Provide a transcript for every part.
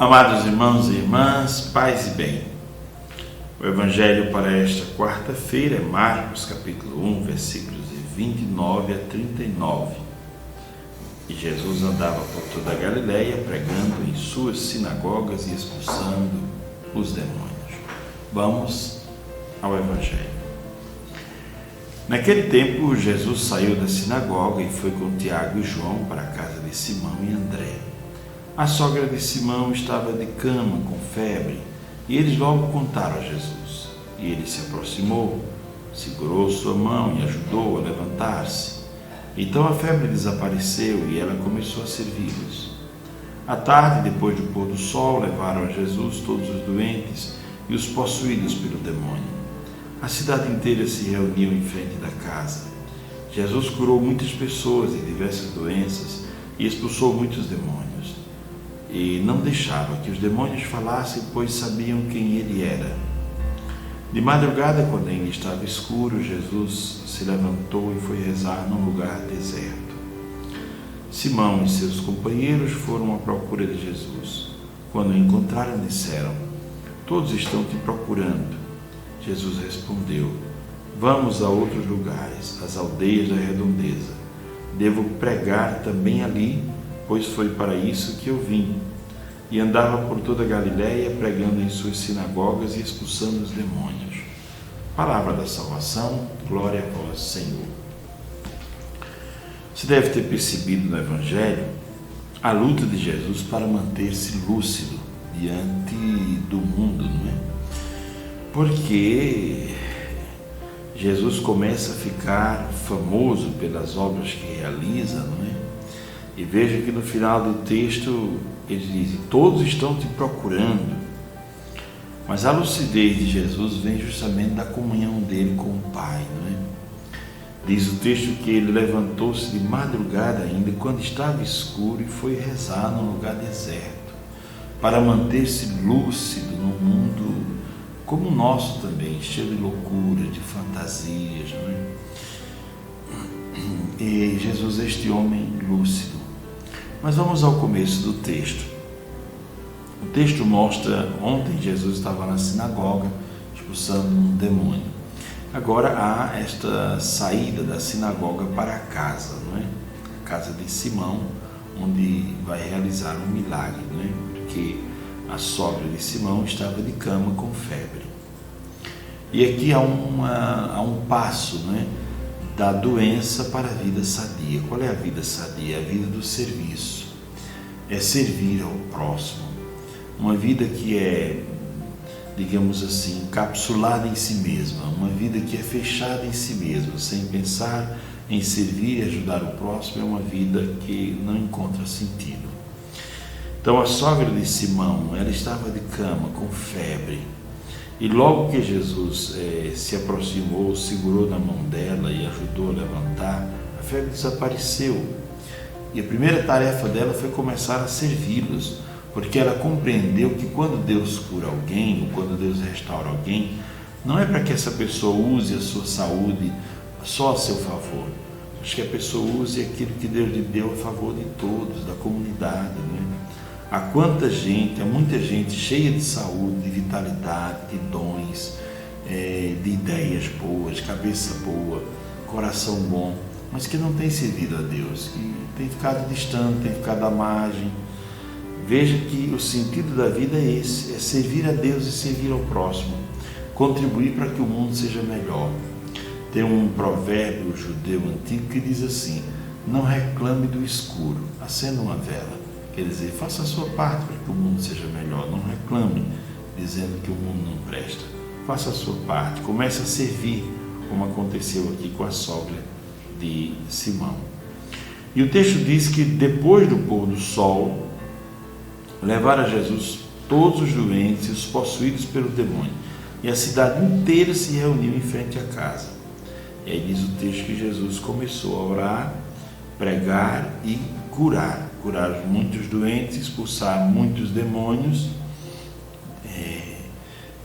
Amados irmãos e irmãs, paz e bem. O Evangelho para esta quarta-feira é Marcos capítulo 1, versículos de 29 a 39. E Jesus andava por toda a Galileia, pregando em suas sinagogas e expulsando os demônios. Vamos ao Evangelho. Naquele tempo, Jesus saiu da sinagoga e foi com Tiago e João para a casa de Simão e André. A sogra de Simão estava de cama com febre, e eles logo contaram a Jesus. E ele se aproximou, segurou sua mão e ajudou a levantar-se. Então a febre desapareceu e ela começou a servi-los. À tarde, depois do pôr do sol, levaram a Jesus todos os doentes e os possuídos pelo demônio. A cidade inteira se reuniu em frente da casa. Jesus curou muitas pessoas de diversas doenças e expulsou muitos demônios. E não deixava que os demônios falassem, pois sabiam quem ele era. De madrugada, quando ainda estava escuro, Jesus se levantou e foi rezar num lugar deserto. Simão e seus companheiros foram à procura de Jesus. Quando o encontraram, disseram: "Todos estão te procurando." Jesus respondeu: "Vamos a outros lugares, às aldeias da redondeza. Devo pregar também ali, pois foi para isso que eu vim." E andava por toda a Galileia, pregando em suas sinagogas e expulsando os demônios. Palavra da salvação, glória a vós, Senhor. Você deve ter percebido no Evangelho a luta de Jesus para manter-se lúcido diante do mundo, não é? Porque Jesus começa a ficar famoso pelas obras que realiza, não é? E veja que no final do texto ele diz: "Todos estão te procurando." Mas a lucidez de Jesus vem justamente da comunhão dele com o Pai, não é? Diz o texto que ele levantou-se de madrugada ainda, quando estava escuro, e foi rezar num lugar deserto, para manter-se lúcido num mundo como o nosso também, cheio de loucura, de fantasias, não é? E Jesus é este homem lúcido. Mas vamos ao começo do texto. O texto mostra, ontem Jesus estava na sinagoga, expulsando um demônio. Agora há esta saída da sinagoga para a casa, não é? A casa de Simão, onde vai realizar um milagre, não é? Porque a sogra de Simão estava de cama com febre. E aqui há um passo, não é? Da doença para a vida sadia. Qual é a vida sadia? A vida do serviço. É servir ao próximo. Uma vida que é, digamos assim, encapsulada em si mesma. Uma vida que é fechada em si mesma, sem pensar em servir e ajudar o próximo, é uma vida que não encontra sentido. Então a sogra de Simão, ela estava de cama com febre. E logo que Jesus se aproximou, segurou na mão dela e ajudou a levantar, a febre desapareceu. E a primeira tarefa dela foi começar a servi-los, porque ela compreendeu que quando Deus cura alguém, ou quando Deus restaura alguém, não é para que essa pessoa use a sua saúde só a seu favor, mas que a pessoa use aquilo que Deus lhe deu a favor de todos, da comunidade, né? Há muita gente cheia de saúde, de vitalidade, de dons, de ideias boas, cabeça boa, coração bom, mas que não tem servido a Deus, que tem ficado distante, tem ficado à margem. Veja que o sentido da vida é esse, é servir a Deus e servir ao próximo, contribuir para que o mundo seja melhor. Tem um provérbio judeu antigo que diz assim: "Não reclame do escuro, acenda uma vela." Quer dizer, faça a sua parte para que o mundo seja melhor. Não reclame dizendo que o mundo não presta. Faça a sua parte. Comece a servir, como aconteceu aqui com a sogra de Simão. E o texto diz que depois do pôr do sol, levaram a Jesus todos os doentes e os possuídos pelo demônio. E a cidade inteira se reuniu em frente à casa. E aí diz o texto que Jesus começou a orar, pregar e curar muitos doentes, expulsar muitos demônios.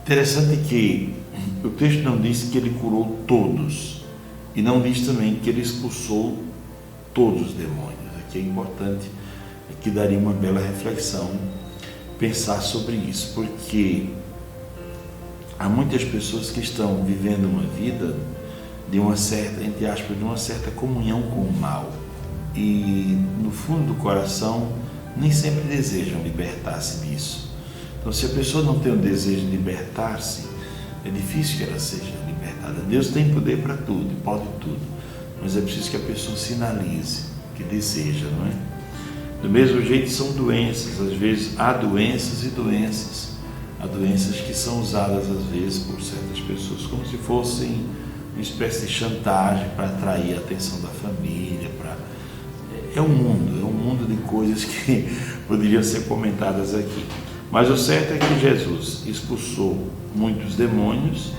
Interessante que o texto não diz que ele curou todos, e não diz também que ele expulsou todos os demônios. Aqui é importante, aqui daria uma bela reflexão pensar sobre isso, porque há muitas pessoas que estão vivendo uma vida de uma certa, entre aspas, de uma certa comunhão com o mal, e no fundo do coração nem sempre desejam libertar-se disso. Então, se a pessoa não tem o desejo de libertar-se, é difícil que ela seja libertada. Deus tem poder para tudo, pode tudo, mas é preciso que a pessoa sinalize que deseja, não é? Do mesmo jeito, são doenças. Às vezes há doenças e doenças. Há doenças que são usadas às vezes por certas pessoas como se fossem uma espécie de chantagem para atrair a atenção da família. É um mundo de coisas que poderiam ser comentadas aqui. Mas o certo é que Jesus expulsou muitos demônios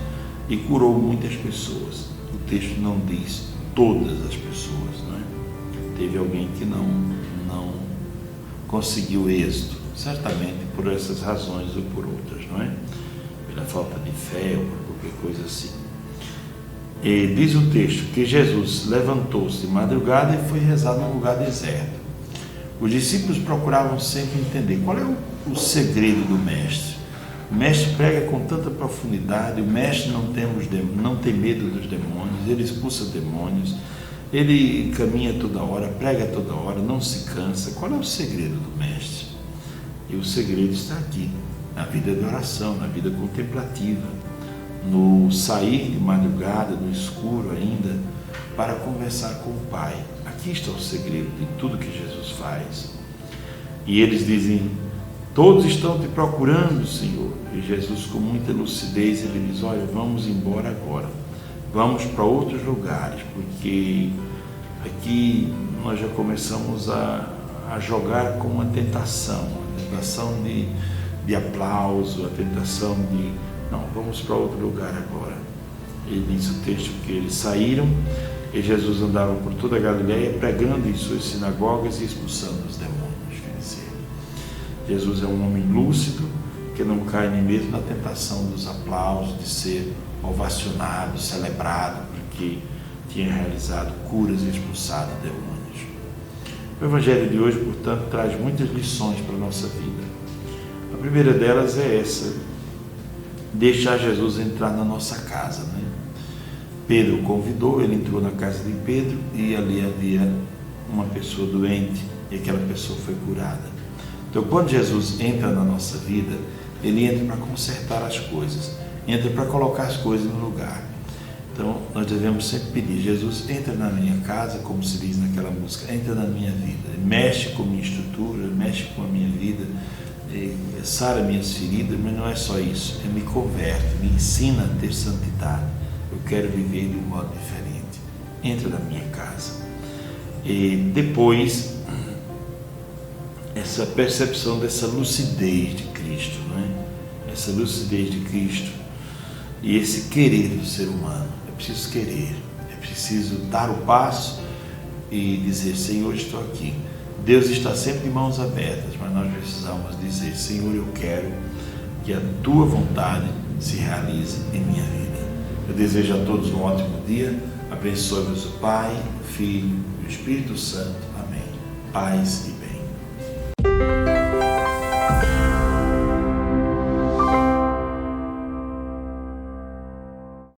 e curou muitas pessoas. O texto não diz todas as pessoas, não é? Teve alguém que não conseguiu êxito, certamente por essas razões ou por outras, não é? Pela falta de fé ou por qualquer coisa assim. E diz o texto que Jesus levantou-se de madrugada e foi rezar num lugar deserto. Os discípulos procuravam sempre entender qual é o segredo do mestre. O mestre prega com tanta profundidade, o mestre não tem medo dos demônios, ele expulsa demônios, ele caminha toda hora, prega toda hora, não se cansa. Qual é o segredo do mestre? E o segredo está aqui, na vida de oração, na vida contemplativa, no sair de madrugada, no escuro ainda, para conversar com o Pai. Aqui está o segredo de tudo que Jesus faz. E eles dizem: todos estão te procurando, Senhor. E Jesus, com muita lucidez, ele diz: olha, vamos embora agora. Vamos para outros lugares, porque aqui nós já começamos a jogar com uma tentação de aplauso, a tentação de, não, vamos para outro lugar agora. E diz o texto que eles saíram e Jesus andava por toda a Galileia pregando em suas sinagogas e expulsando os demônios. Quer dizer, Jesus é um homem lúcido que não cai nem mesmo na tentação dos aplausos, de ser ovacionado, celebrado, porque tinha realizado curas e expulsado demônios. O Evangelho de hoje, portanto, traz muitas lições para a nossa vida. A primeira delas é essa: deixar Jesus entrar na nossa casa, né? Pedro o convidou, ele entrou na casa de Pedro e ali havia uma pessoa doente e aquela pessoa foi curada. Então, quando Jesus entra na nossa vida, ele entra para consertar as coisas, entra para colocar as coisas no lugar. Então, nós devemos sempre pedir: Jesus, entra na minha casa, como se diz naquela música, entra na minha vida, mexe com a minha estrutura, mexe com a minha vida, sara minhas feridas, mas não é só isso, me converte, me ensina a ter santidade. Eu quero viver de um modo diferente. Entra na minha casa. E depois, essa percepção dessa lucidez de Cristo, não é? Essa lucidez de Cristo e esse querer do ser humano. É preciso querer, é preciso dar o passo e dizer: Senhor, estou aqui. Deus está sempre de mãos abertas, mas nós precisamos dizer: Senhor, eu quero que a Tua vontade se realize em minha vida. Eu desejo a todos um ótimo dia. Abençoe-vos o Pai, o Filho e o Espírito Santo. Amém. Paz e bem.